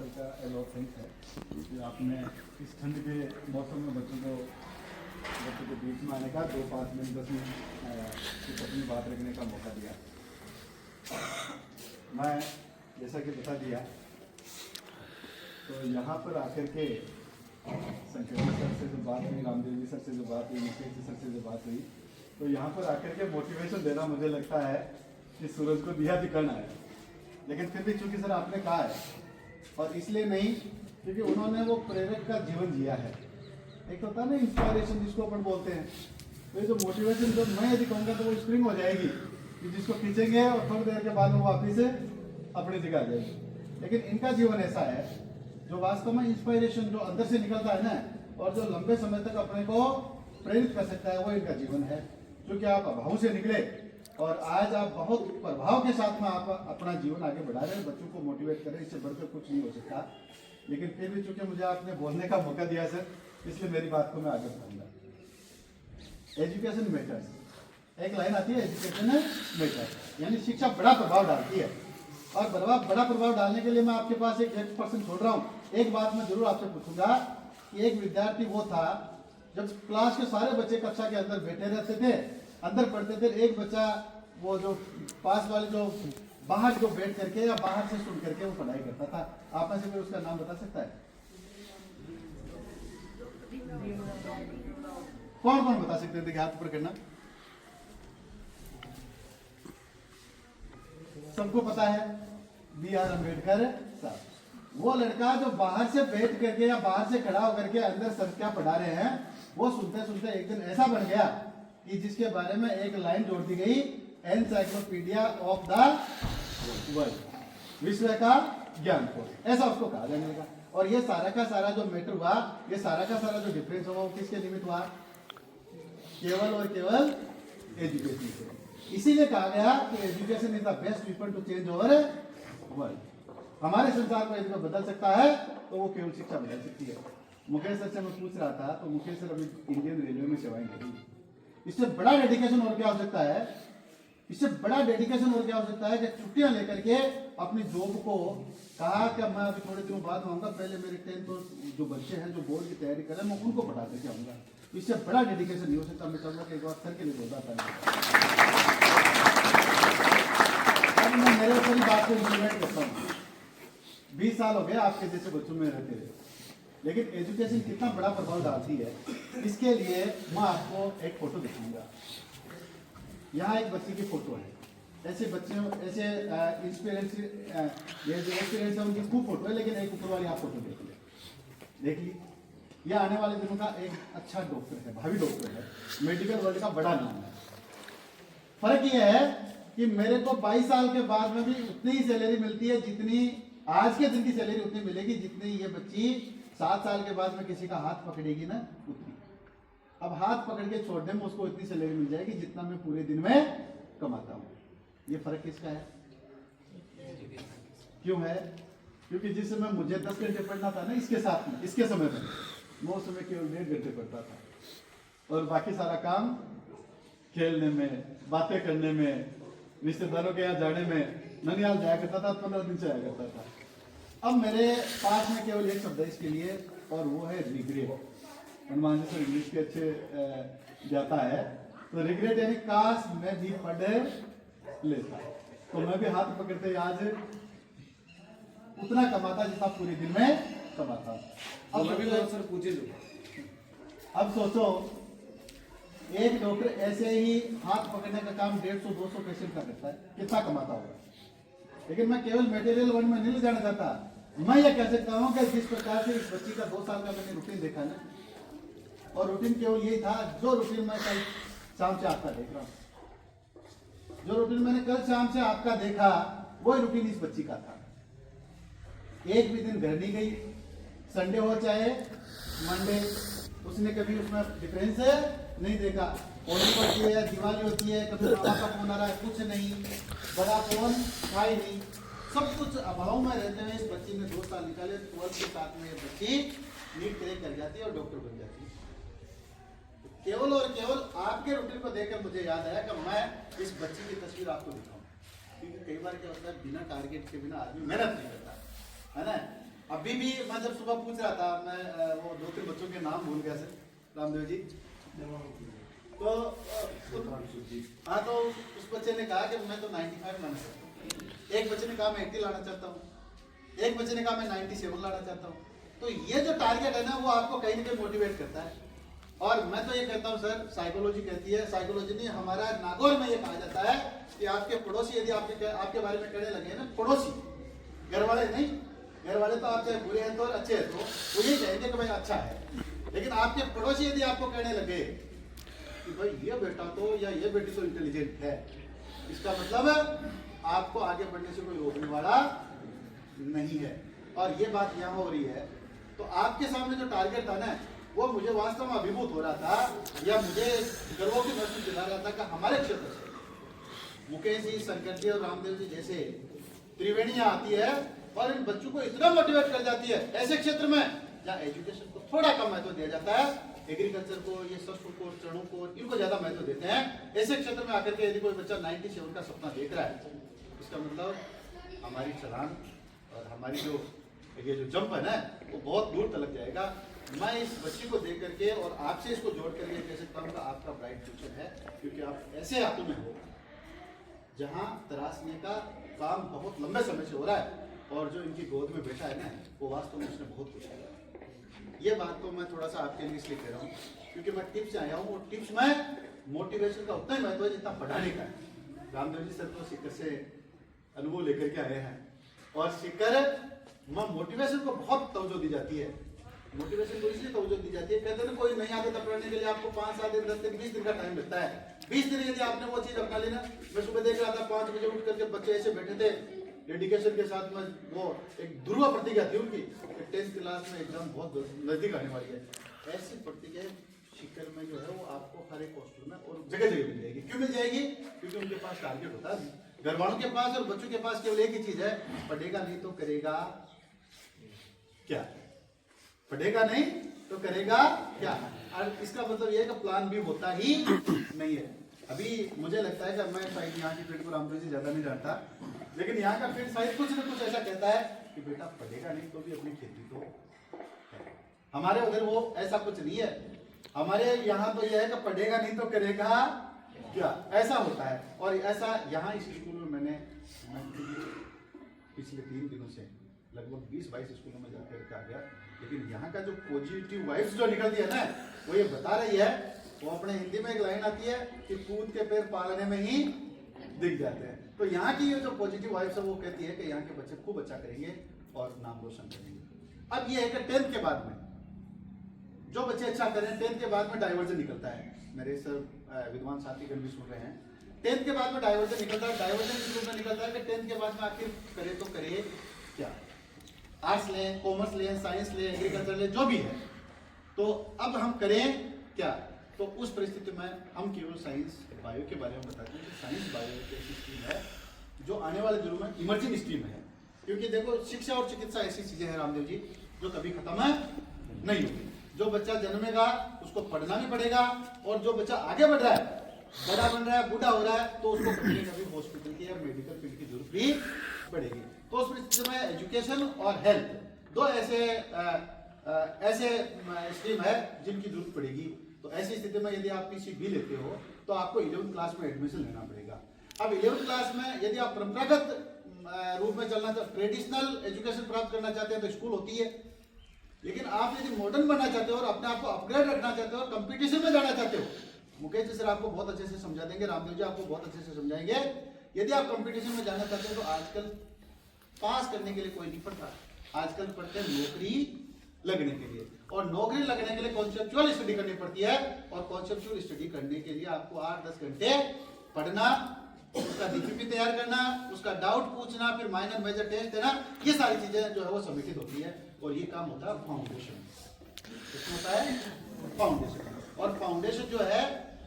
Sir का yellow thank है कि आपने इस ठंड के मौसम में बच्चों के बीच में आने का 2-5 मिनट 10 मिनट कुछ अपनी बात रखने का मौका दिया। मैं जैसा कि बता दिया तो यहाँ पर आकर के संकीर्तन सर से जो बात हुई, रामदेव जी सर से जो बात हुई, मुकेश जी सर से जो बात हुई, तो यहाँ पर आकर के मोटिवेशन देना मुझे लगता है कि सूरज को दिया दिखाना है। लेकिन फिर भी चूंकि सर आपने कहा है, और इसलिए नहीं क्योंकि उन्होंने वो प्रेरक का जीवन जिया है। एक होता है ना इंस्पायरेशन जिसको अपन बोलते हैं, तो ये जो मोटिवेशन जब मैं यदि कहूँगा तो वो स्प्रिंग हो जाएगी कि जिसको खींचेंगे और थोड़ी देर के बाद वो वापिस से अपनी जगह आ जाएगी। लेकिन इनका जीवन ऐसा है जो वास्तव में इंस्पायरेशन जो अंदर से निकलता है ना, और जो लंबे समय तक अपने को प्रेरित कर सकता है, वो इनका जीवन है। क्योंकि आप अभाव से निकले और आज आप बहुत प्रभाव के साथ में आप अपना जीवन आगे बढ़ा रहे हैं, बच्चों को मोटिवेट करें, इससे बढ़कर कुछ नहीं हो सकता। लेकिन फिर भी चूंकि मुझे आपने बोलने का मौका दिया सर, इसलिए मेरी बात को मैं आगे बढ़ाऊंगा। एजुकेशन मैटर्स, एक लाइन आती है एजुकेशन मैटर्स, यानी शिक्षा बड़ा प्रभाव डालती है। और बड़ा प्रभाव डालने के लिए मैं आपके पास एक पर्सन छोड़ रहा हूँ। एक बात मैं जरूर आपसे पूछूंगा कि एक विद्यार्थी वो था जब क्लास के सारे बच्चे कक्षा के अंदर बैठे रहते थे, अंदर पढ़ते थे, एक बच्चा वो जो पास वाले जो बाहर जो बैठ करके या बाहर से सुन करके वो पढ़ाई करता था। आप में से कोई उसका नाम बता सकता है? कौन कौन बता सकते थे? हाथ ऊपर करना। सबको पता है, B.R. अम्बेडकर साहब। वो लड़का जो बाहर से बैठ करके या बाहर से खड़ा होकर के अंदर सर क्या पढ़ा रहे हैं, वो सुनते सुनते एक दिन ऐसा बन गया कि जिसके बारे में एक लाइन जोड़ दी गई, एनसाइक्लोपीडिया ऑफ द वर्ल्ड, विश्व का ज्ञान कोश, ऐसा उसको कहा जाने लगा। और ये सारा का सारा जो मैटर हुआ, ये सारा का सारा जो डिफरेंस हुआ, वो किसके निमित्त हुआ? केवल और केवल एजुकेशन से। इसीलिए कहा गया कि education is the best weapon to change over world. हमारे संसार को यदि बदल सकता है तो वो केवल शिक्षा बदल सकती है। मुकेश सर से मैं पूछ रहा था तो मुकेश सर अभी इंडियन रेलवे में सेवाएं करेंगे। इससे बड़ा डेडिकेशन और क्या हो सकता है? इससे बड़ा डेडिकेशन और क्या हो सकता है कि छुट्टियां लेकर के अपनी जॉब को कहा कि मैं अभी थोड़े दिनों बाद आऊंगा, पहले मेरे 10th जो बच्चे हैं जो बोर्ड की तैयारी कर रहे हैं मैं उनको पढ़ा करके आऊंगा। इससे बड़ा डेडिकेशन नहीं हो सकता। मैं चाहूंगा कि एक बार सर के लिए बोल रहा था, मैं मेरे ऊपर ही बात को इम्प्लीमेंट करता हूँ। 20 साल हो गए आपके जैसे बच्चों में रहते हुए, लेकिन एजुकेशन कितना बड़ा प्रभाव डालती है, इसके लिए मैं आपको एक फोटो दिखाऊंगा। यहाँ एक बच्चे की फोटो है। ऐसे बच्चे ऐसे इंस्पिरेंस ये जो एक्सपीरियंस है उनकी खूब फोटो है, लेकिन एक ऊपर वाली आप फोटो देख ली। यह आने वाले दिनों का एक अच्छा डॉक्टर है, भावी डॉक्टर है, मेडिकल वर्ल्ड का बड़ा नाम है। फर्क यह है कि मेरे को 22 साल के बाद में भी उतनी ही सैलरी मिलती है जितनी आज के दिन की सैलरी उतनी मिलेगी जितनी ये बच्ची 7 साल के बाद में किसी का हाथ पकड़ेगी ना उतनी। अब हाथ पकड़ के छोड़ने में उसको इतनी सैलरी मिल जाएगी जितना मैं पूरे दिन में कमाता हूँ। ये फर्क किसका है? क्यों है? क्योंकि जिस समय मुझे 10 घंटे पढ़ना था ना इसके साथ में, इसके समय में मैं उस समय केवल 1.5 घंटे पढ़ता था और बाकी सारा काम खेलने में, बातें करने में, रिश्तेदारों के यहाँ जाने में ननियाल जाया करता था। 15 दिन से आया करता था। अब मेरे पास में केवल एक शब्द है इसके लिए और वो है रिग्रेट। हनुमान जी से इंग्लिश के अच्छे जाता है, तो रिग्रेट यानी काश मैं भी पढ़ लेता तो मैं भी हाथ पकड़ते आज उतना कमाता जितना पूरे दिन में कमाता। अब सोचो एक डॉक्टर ऐसे ही हाथ पकड़ने का काम 150-200 पेशेंट का करता है, कितना कमाता होगा? लेकिन मैं केवल मटेरियल वन में नहीं जाना चाहता। मैं ये कह सकता हूँ कि जिस प्रकार से इस बच्ची का 2 साल का मैंने रूटीन देखा ना, और रूटीन केवल यही था जो रूटीन मैं कल शाम से आपका देख रहा हूँ, जो रूटीन मैंने कल शाम से आपका देखा वही रूटीन इस बच्ची का था। एक भी दिन घर नहीं गई, संडे हो चाहे मंडे, उसने कभी उसमें डिफरेंस नहीं देखा। होली पड़ती है, दिवाली होती है, कभी मामा का फोन आ रहा है, कुछ नहीं, बड़ा फोन था ही नहीं, सब कुछ अभाव में रहते हुए इस बच्ची ने 2 साल निकाले। 12th के साथ में ये बच्ची नीट क्रैक कर जाती है और डॉक्टर बन जाती है। केवल और केवल आपके रूटीन को देखकर मुझे याद आया कि मैं इस बच्ची की तस्वीर आपको दिखाऊं, क्योंकि कई बार क्या होता है बिना टारगेट के बिना आदमी मेहनत नहीं करता है ना। अभी भी मैं जब सुबह पूछ रहा था, मैं वो 2-3 बच्चों के नाम भूल गया सर, रामदेव जी। तो हाँ, तो उस बच्चे ने कहा कि मैं तो 95 लाना चाहता हूँ, एक बच्चे ने कहा मैं 80 लाना चाहता हूँ, एक बच्चे ने कहा मैं 97 लाना चाहता हूँ। तो ये जो टारगेट है ना, वो आपको कहीं ना कहीं मोटिवेट करता है। और मैं तो ये कहता हूँ सर, साइकोलॉजी कहती है, साइकोलॉजी नहीं, हमारा नागौर में ये कहा जाता है कि आपके पड़ोसी यदि आपके बारे में कहने लगे ना, पड़ोसी, घर वाले नहीं, घर वाले तो आप चाहे बुरे हैं तो और अच्छे हैं तो वो ये कहेंगे कि भाई अच्छा है, लेकिन आपके पड़ोसी यदि आपको कहने लगे कि भाई ये बेटा तो या ये बेटी तो इंटेलिजेंट है, इसका मतलब आपको आगे बढ़ने से कोई रोकने वाला नहीं है। और ये बात यहाँ हो रही है। तो आपके सामने जो टारगेट था ना, वो मुझे वास्तव में अभिभूत हो रहा था, या मुझे गर्वों की महसूस दिला रहा था कि हमारे क्षेत्र से मुकेश जी, शंकर जी और रामदेव जी जैसे त्रिवेणियां आती है और इन बच्चों को इतना मोटिवेट कर जाती है। ऐसे क्षेत्र में जहाँ एजुकेशन को थोड़ा कम महत्व दिया जाता है, एग्रीकल्चर को, ये सरसों को, चणों को, इनको ज्यादा महत्व देते हैं। ऐसे क्षेत्र में आकर के यदि कोई बच्चा 97 का सपना देख रहा है, इसका मतलब हमारी छलांग और हमारी जो ये जो जंप है ना, वो बहुत दूर तक जाएगा। मैं इस बच्ची को देख करके और आपसे इसको जोड़ करके कह सकता हूँ कि आपका ब्राइट फ्यूचर है, क्योंकि आप ऐसे हाथों में हो जहाँ तराशने का काम बहुत लंबे समय से हो रहा है, और जो इनकी गोद में बैठा है ना, वो वास्तव में उसने बहुत कुछ किया। ये बात तो मैं थोड़ा सा आपके लिए इसलिए कह रहा हूँ क्योंकि मैं टिप्स से आया हूँ, और टिप्स में मोटिवेशन का उतना ही महत्व है जितना पढ़ाने का है। रामदेव जी सर तो सीकर से अनुभव लेकर के आए हैं, और सीकर में मोटिवेशन को बहुत तवज्जो दी जाती है। मोटिवेशन को इसलिए तवज्जो दी जाती है, कहते हैं ना, कोई नई आदत अपनाने के लिए आपको 5-7 दिन, 10 दिन, 20 दिन का टाइम लगता है। 20 दिन यदि आपने वो चीज अपना ली ना, मैं सुबह देख रहा था 5 बजे उठ करके बच्चे ऐसे बैठे थे डेडिकेशन के साथ में, वो एक ध्रुव प्रतिज्ञा थी उनकी, 10th क्लास में एग्जाम बहुत नजदीक आने वाली है। ऐसी प्रतिज्ञा सीकर में जो है वो आपको हर एक हॉस्टल में और जगह जगह मिल जाएगी। क्यों मिल जाएगी? क्योंकि उनके पास टारगेट होता है। घर वालों के पास और बच्चों के पास केवल एक ही चीज है, पढ़ेगा नहीं तो करेगा क्या, पढ़ेगा नहीं तो करेगा क्या। और इसका मतलब यह है कि प्लान भी होता ही नहीं है। अभी मुझे लगता है कि मैं शायद यहाँ की फील्ड को रामदेव जी ज्यादा नहीं जानता, लेकिन यहाँ का फील्ड शायद कुछ ना कुछ ऐसा कहता है कि बेटा पढ़ेगा नहीं तो भी अपनी खेती तो। हमारे उधर वो ऐसा कुछ नहीं है। हमारे यहाँ तो यह है कि पढ़ेगा नहीं तो करेगा क्या, ऐसा होता है। और ऐसा यहाँ इस स्कूल में मैं पिछले 3 दिनों से लगभग 20-22 स्कूलों में जाकर आ गया, लेकिन यहाँ का जो पॉजिटिव वाइब्स जो निकलती है ना, वो ये बता रही है। वो अपने हिंदी में एक लाइन आती है कि कूद के पैर पालने में ही दिख जाते हैं। तो यहाँ की ये जो पॉजिटिव वाइब्स है वो कहती है कि यहाँ के बच्चे खूब अच्छा करेंगे और नाम रोशन करेंगे। अब ये है कि 10th के बाद में जो बच्चे अच्छा करें, 10th के बाद में डाइवर्जन निकलता है। मेरे सर विद्वान साथीगण भी सुन रहे हैं, 10th के बाद में डाइवर्जन निकलता है। डाइवर्जन इस रूप में निकलता है कि 10th के बाद में आखिर करे तो करे क्या, आर्ट्स लें, कॉमर्स लें, साइंस लें, एग्रीकल्चर लें, जो भी है। तो अब हम करें क्या? तो उस परिस्थिति में हम केवल साइंस बायो के बारे में बताते हैं कि साइंस बायो एक ऐसी स्ट्रीम है जो आने वाले दिनों में इमर्जिंग स्ट्रीम है। क्योंकि देखो, शिक्षा और चिकित्सा ऐसी चीजें हैं रामदेव जी जो कभी खत्म नहीं होगी। जो बच्चा जन्मेगा उसको पढ़ना भी पड़ेगा, और जो बच्चा आगे बढ़ रहा है, बड़ा बन रहा है, बूढ़ा हो रहा है, तो उसको कभी ना कभी हॉस्पिटल की या मेडिकल फील्ड की जरूरत भी पड़ेगी। तो उस परिस्थिति में एजुकेशन और हेल्थ दो ऐसे स्ट्रीम है जिनकी जरूरत पड़ेगी। तो ऐसी स्थिति में यदि आप PCB लेते हो तो आपको 11th क्लास में एडमिशन लेना पड़ेगा। अब 11th क्लास में यदि आप परंपरागत रूप में चलना चाहते, ट्रेडिशनल एजुकेशन प्राप्त करना चाहते हैं तो स्कूल होती है। लेकिन आप यदि मॉडर्न बनना चाहते हो और अपने आप को अपग्रेड रखना चाहते हो और कंपटीशन में जाना चाहते हो, मुकेश जी सर आपको बहुत अच्छे से समझा देंगे, रामदेव जी आपको बहुत अच्छे से समझाएंगे। यदि आप कंपटीशन में जाना चाहते हो तो आजकल पास करने के लिए कोई नहीं पढ़ता, आजकल पढ़ते हैं नौकरी लगने के लिए। और नौकरी लगने के लिए कॉन्सेप्चुअल स्टडी करनी पड़ती है, और कॉन्सेप्चुअल स्टडी करने के लिए आपको 8-10 घंटे पढ़ना, उसका DPP तैयार करना, उसका डाउट पूछना, फिर माइनर मेजर टेस्ट देना, ये सारी चीजें जो है वो समेकित होती है। और ये काम होता है फाउंडेशन, इसमें होता है फाउंडेशन। और फाउंडेशन जो है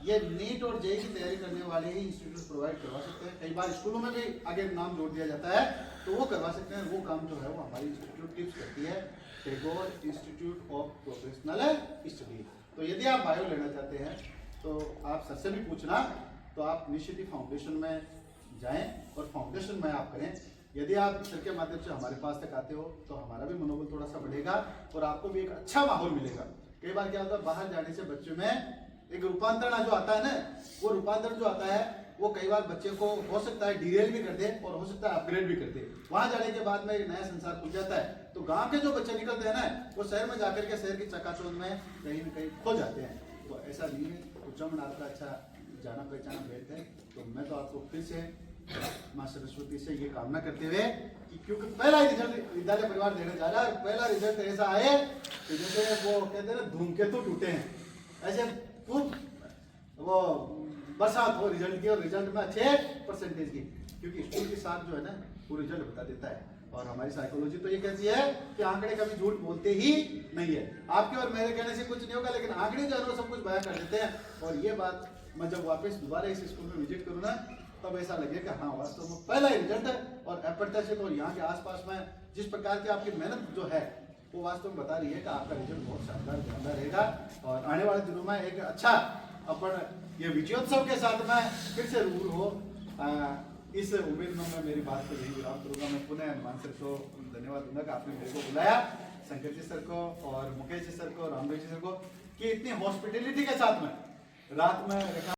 ये नीट और JEE की तैयारी करने वाले ही इंस्टीट्यूट प्रोवाइड करवा सकते हैं। कई बार स्कूलों में भी आगे नाम जोड़ दिया जाता है तो वो करवा सकते हैं। वो काम जो है वो हमारी इंस्टीट्यूट टिप्स करती है, Tagore institute of professional study. तो यदि आप बायो लेना चाहते हैं तो आप सर से भी पूछना, तो आप निश्चित ही फाउंडेशन में जाएं और फाउंडेशन में आप करें। यदि आप सर के माध्यम से हमारे पास तक आते हो तो हमारा भी मनोबल थोड़ा सा बढ़ेगा और आपको भी एक अच्छा माहौल मिलेगा। कई बार क्या होता है, बाहर जाने से बच्चों में एक रूपांतरण जो आता है ना, वो रूपांतरण जो आता है वो कई बार बच्चे को हो सकता है डिरेल भी कर दे और हो सकता है अपग्रेड भी कर दे। वहां जाने के बाद में एक नया संसार खुल जाता है। तो गांव के जो बच्चे निकलते हैं ना, वो शहर में जाकर के शहर की चकाचौंध में कहीं ना कहीं खो जाते हैं। तो ऐसा नहीं है, उच्चमन आपका अच्छा जाना पहचाना भेद है। तो मैं तो आपको फिर से माँ सरस्वती से ये कामना करते हुए कि क्योंकि पहला ही रिजल्ट विद्यालय परिवार देने जा रहा है, पहला रिजल्ट ऐसा आए कि जैसे वो कहते हैं ना धूमकेतु टूटे हैं, ऐसे खूब वो बरसात हो रिजल्ट की और रिजल्ट में अच्छे परसेंटेज की, क्योंकि स्कूल के साथ जो है ना वो रिजल्ट बता देता है। और हमारी साइकोलॉजी तो ये कहती है कि आंकड़े कभी झूठ बोलते ही नहीं है। आपके और मेरे कहने से कुछ नहीं होगा, लेकिन आंकड़े जो है वो सब कुछ बयां कर देते हैं। और ये बात मैं जब वापस दोबारा इस स्कूल में विजिट करूँ ना, तब ऐसा लगेगा हाँ वास्तव में पहला ही रिजल्ट है। और अप्रत्याशित और यहाँ के आसपास में जिस प्रकार की आपकी मेहनत जो है वो वास्तव में बता रही है कि आपका रिजल्ट बहुत शानदार रहेगा। और आने वाले दिनों में एक अच्छा अपन ये विजयोत्सव के साथ में फिर से रूबरू हो, इस उम्मीद में मैं मेरी बात को यही विराम करूंगा। मैं पुनः हनुमान सर को धन्यवाद दूंगा कि आपने मेरे को बुलाया, शंकर जी सर को और मुकेश जी सर को, रामदेव जी सर को, कि इतनी हॉस्पिटलिटी के साथ में रात में रखा